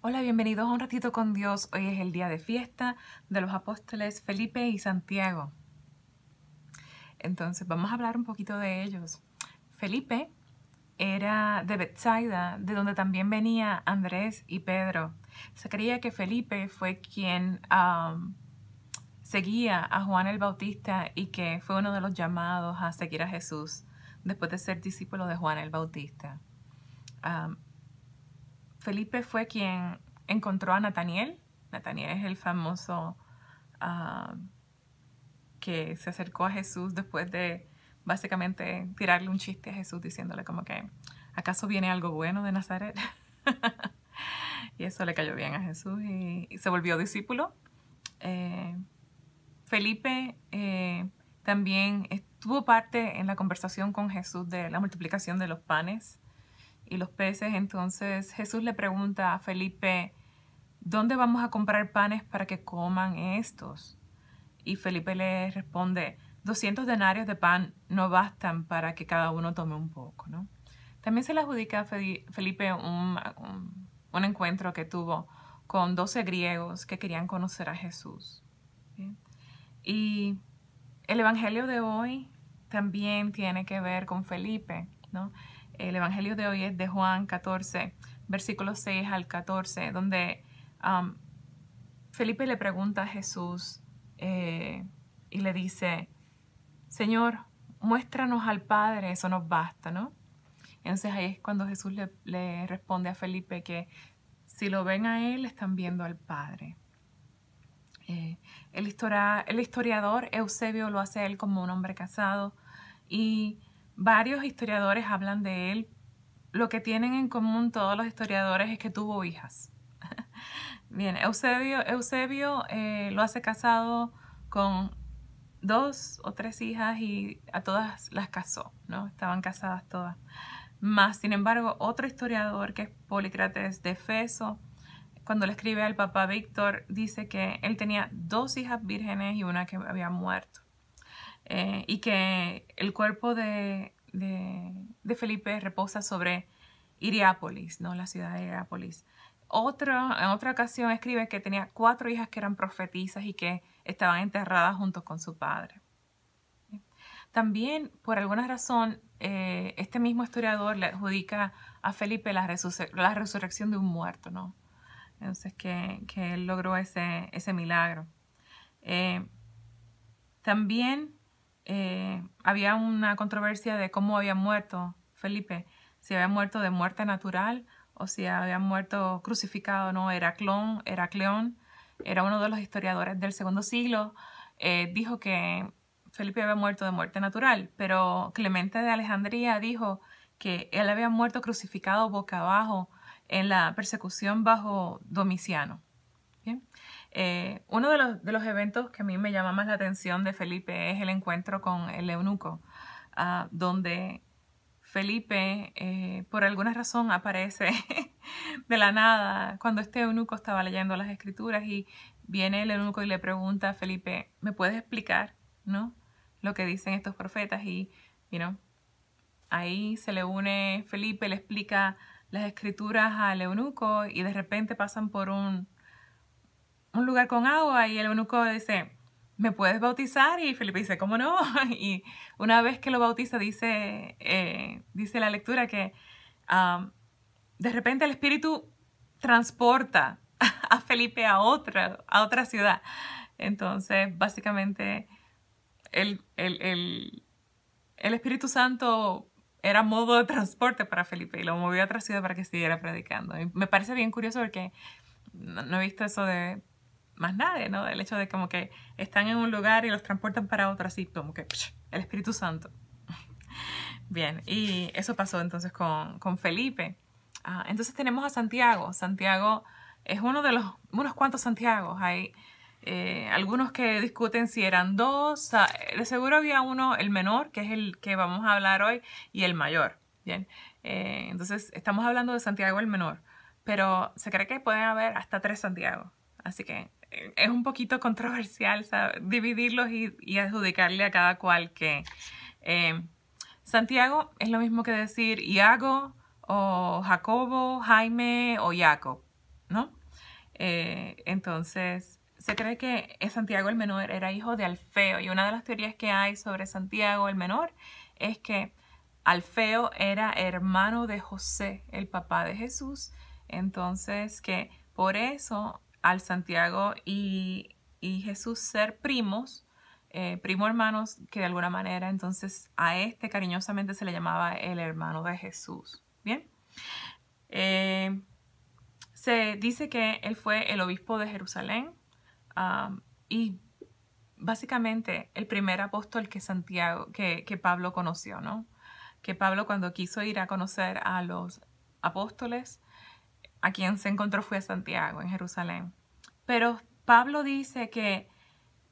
Hola, bienvenidos a Un Ratito con Dios. Hoy es el día de fiesta de los apóstoles Felipe y Santiago. Entonces vamos a hablar un poquito de ellos. Felipe era de Betsaida, de donde también venía Andrés y Pedro. Se creía que Felipe fue quien seguía a Juan el Bautista y que fue uno de los llamados a seguir a Jesús después de ser discípulo de Juan el Bautista. Felipe fue quien encontró a Nataniel. Nataniel es el famoso que se acercó a Jesús después de básicamente tirarle un chiste a Jesús diciéndole como que ¿acaso viene algo bueno de Nazaret? Y eso le cayó bien a Jesús y se volvió discípulo. Felipe también tuvo parte en la conversación con Jesús de la multiplicación de los panes y los peces. Entonces Jesús le pregunta a Felipe, ¿dónde vamos a comprar panes para que coman estos? Y Felipe le responde, 200 denarios de pan no bastan para que cada uno tome un poco, ¿no? También se le adjudica a Felipe un encuentro que tuvo con 12 griegos que querían conocer a Jesús. ¿Bien? Y el evangelio de hoy también tiene que ver con Felipe, ¿no? El evangelio de hoy es de Juan 14, versículos 6 al 14, donde Felipe le pregunta a Jesús y le dice, Señor, muéstranos al Padre, eso nos basta, ¿no? Entonces ahí es cuando Jesús le responde a Felipe que si lo ven a él, están viendo al Padre. El historiador Eusebio lo hace él como un hombre casado y varios historiadores hablan de él. Lo que tienen en común todos los historiadores es que tuvo hijas. Bien, Eusebio lo hace casado con 2 o 3 hijas y a todas las casó, ¿no? Estaban casadas todas. Más, sin embargo, otro historiador que es Polícrates de Efeso, cuando le escribe al Papa Víctor, dice que él tenía 2 hijas vírgenes y una que había muerto. Y que el cuerpo de Felipe reposa sobre Hierápolis, ¿no? La ciudad de Hierápolis. En otra ocasión escribe que tenía 4 hijas que eran profetisas y que estaban enterradas junto con su padre. También, por alguna razón, este mismo historiador le adjudica a Felipe la resurrección de un muerto, ¿no? Entonces, que él logró ese milagro. También había una controversia de cómo había muerto Felipe, si había muerto de muerte natural o si había muerto crucificado, ¿no? Heracleón era uno de los historiadores del segundo siglo, dijo que Felipe había muerto de muerte natural, pero Clemente de Alejandría dijo que él había muerto crucificado boca abajo en la persecución bajo Domiciano. ¿Bien? Uno de los eventos que a mí me llama más la atención de Felipe es el encuentro con el eunuco, donde Felipe, por alguna razón, aparece de la nada cuando este eunuco estaba leyendo las escrituras y viene el eunuco y le pregunta a Felipe, ¿me puedes explicar, ¿no? Lo que dicen estos profetas? Y, ahí se le une Felipe, le explica las escrituras al eunuco y de repente pasan por un lugar con agua y el eunuco dice, ¿me puedes bautizar? Y Felipe dice, ¿cómo no? Y una vez que lo bautiza dice la lectura que de repente el Espíritu transporta a Felipe a otra ciudad. Entonces, básicamente, el Espíritu Santo era modo de transporte para Felipe y lo movió a otra ciudad para que siguiera predicando. Y me parece bien curioso porque no he visto eso de más nadie, ¿no? El hecho de como que están en un lugar y los transportan para otro, así como que el Espíritu Santo. Bien, y eso pasó entonces con Felipe. Entonces tenemos a Santiago. Santiago es unos cuantos Santiagos. Hay algunos que discuten si eran 2. De seguro había uno, el menor, que es el que vamos a hablar hoy, y el mayor. Bien, entonces estamos hablando de Santiago el menor, pero se cree que pueden haber hasta 3 Santiago. Así que es un poquito controversial, ¿sabes? Dividirlos y adjudicarle a cada cual que Santiago es lo mismo que decir Iago o Jacobo, Jaime o Jacob. ¿no? Entonces, se cree que Santiago el Menor era hijo de Alfeo, y una de las teorías que hay sobre Santiago el Menor es que Alfeo era hermano de José, el papá de Jesús. Entonces, que por eso al Santiago y Jesús ser primos, primo hermanos, que de alguna manera entonces a este cariñosamente se le llamaba el hermano de Jesús. Bien. Se dice que él fue el obispo de Jerusalén y básicamente el primer apóstol que Pablo conoció, ¿no? Que Pablo, cuando quiso ir a conocer a los apóstoles, a quien se encontró fue a Santiago en Jerusalén. Pero Pablo dice que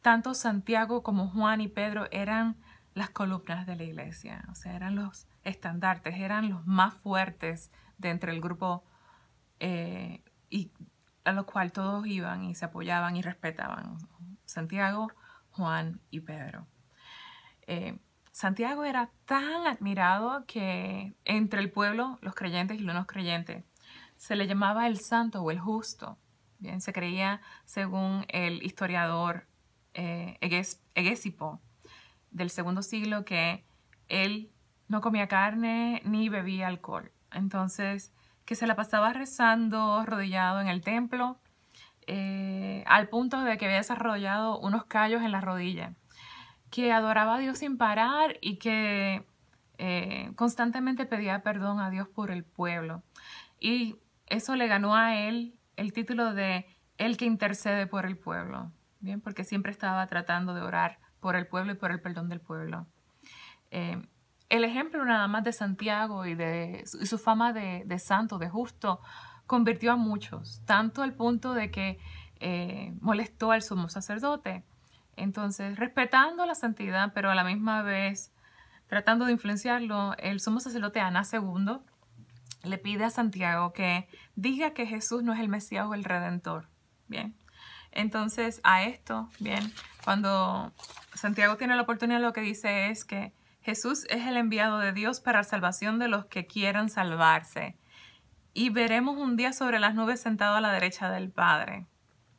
tanto Santiago como Juan y Pedro eran las columnas de la iglesia, o sea, eran los estandartes, eran los más fuertes de entre el grupo y a lo cual todos iban y se apoyaban y respetaban. Santiago, Juan y Pedro. Santiago era tan admirado que entre el pueblo, los creyentes y los no creyentes, se le llamaba el santo o el justo. Bien, se creía, según el historiador Hegesipo del segundo siglo, que él no comía carne ni bebía alcohol. Entonces, que se la pasaba rezando, arrodillado en el templo, al punto de que había desarrollado unos callos en la rodilla, que adoraba a Dios sin parar y que constantemente pedía perdón a Dios por el pueblo. Y eso le ganó a él el título de el que intercede por el pueblo, ¿bien? Porque siempre estaba tratando de orar por el pueblo y por el perdón del pueblo. El ejemplo nada más de Santiago y su fama de santo, de justo, convirtió a muchos, tanto al punto de que molestó al sumo sacerdote. Entonces, respetando la santidad, pero a la misma vez tratando de influenciarlo, el sumo sacerdote Anás II le pide a Santiago que diga que Jesús no es el Mesías o el Redentor. Bien. Entonces, a esto, bien, cuando Santiago tiene la oportunidad, lo que dice es que Jesús es el enviado de Dios para la salvación de los que quieran salvarse. Y veremos un día sobre las nubes sentado a la derecha del Padre.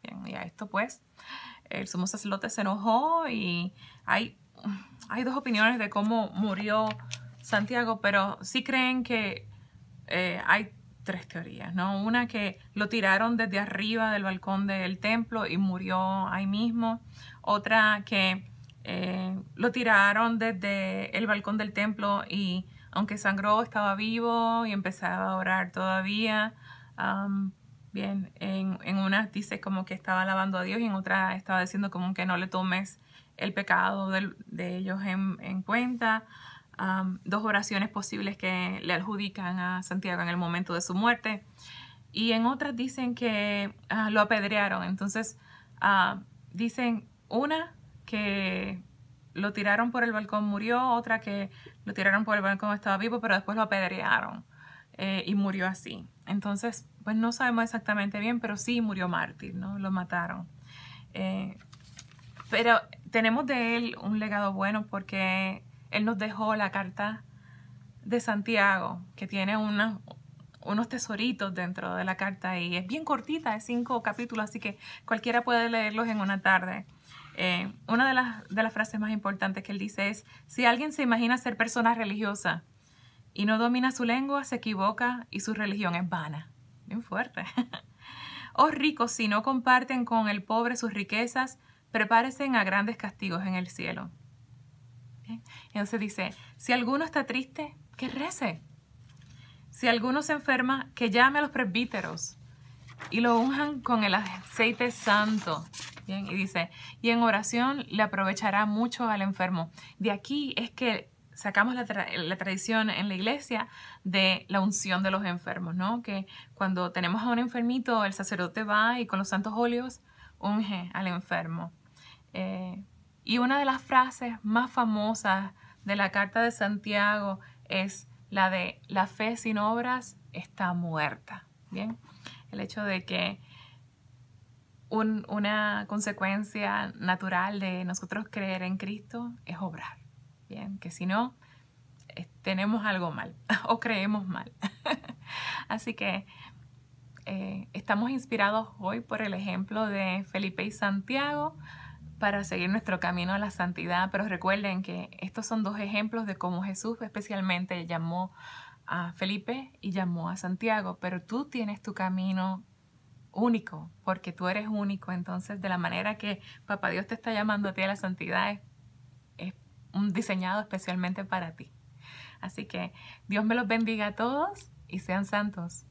Bien, y a esto pues, el sumo sacerdote se enojó y hay dos opiniones de cómo murió Santiago, pero sí creen que hay tres teorías, ¿no? Una, que lo tiraron desde arriba del balcón del templo y murió ahí mismo. Otra, que lo tiraron desde el balcón del templo y aunque sangró estaba vivo y empezaba a orar todavía. Bien, en una dice como que estaba alabando a Dios y en otra estaba diciendo como que no le tomes el pecado de ellos en cuenta. Dos oraciones posibles que le adjudican a Santiago en el momento de su muerte. Y en otras dicen que lo apedrearon. Entonces dicen una que lo tiraron por el balcón, murió, otra que lo tiraron por el balcón, estaba vivo, pero después lo apedrearon y murió así. Entonces, pues no sabemos exactamente bien, pero sí murió mártir, ¿no? Lo mataron. Pero tenemos de él un legado bueno porque él nos dejó la carta de Santiago, que tiene unos tesoritos dentro de la carta y es bien cortita, es 5 capítulos, así que cualquiera puede leerlos en una tarde. Una de las frases más importantes que él dice es: si alguien se imagina ser persona religiosa y no domina su lengua, se equivoca y su religión es vana. Bien fuerte. Oh ricos, si no comparten con el pobre sus riquezas, prepárense a grandes castigos en el cielo. ¿Bien? Entonces dice, si alguno está triste, que rece. Si alguno se enferma, que llame a los presbíteros y lo unjan con el aceite santo. Bien, y dice, y en oración le aprovechará mucho al enfermo. De aquí es que sacamos la tradición en la iglesia de la unción de los enfermos, ¿no? Que cuando tenemos a un enfermito, el sacerdote va y con los santos óleos unge al enfermo. Y una de las frases más famosas de la carta de Santiago es la de la fe sin obras está muerta. Bien, el hecho de que una consecuencia natural de nosotros creer en Cristo es obrar. Bien, que si no, tenemos algo mal o creemos mal. Así que estamos inspirados hoy por el ejemplo de Felipe y Santiago para seguir nuestro camino a la santidad, pero recuerden que estos son dos ejemplos de cómo Jesús especialmente llamó a Felipe y llamó a Santiago, pero tú tienes tu camino único, porque tú eres único. Entonces, de la manera que Papá Dios te está llamando a ti a la santidad, es un diseñado especialmente para ti. Así que Dios me los bendiga a todos y sean santos.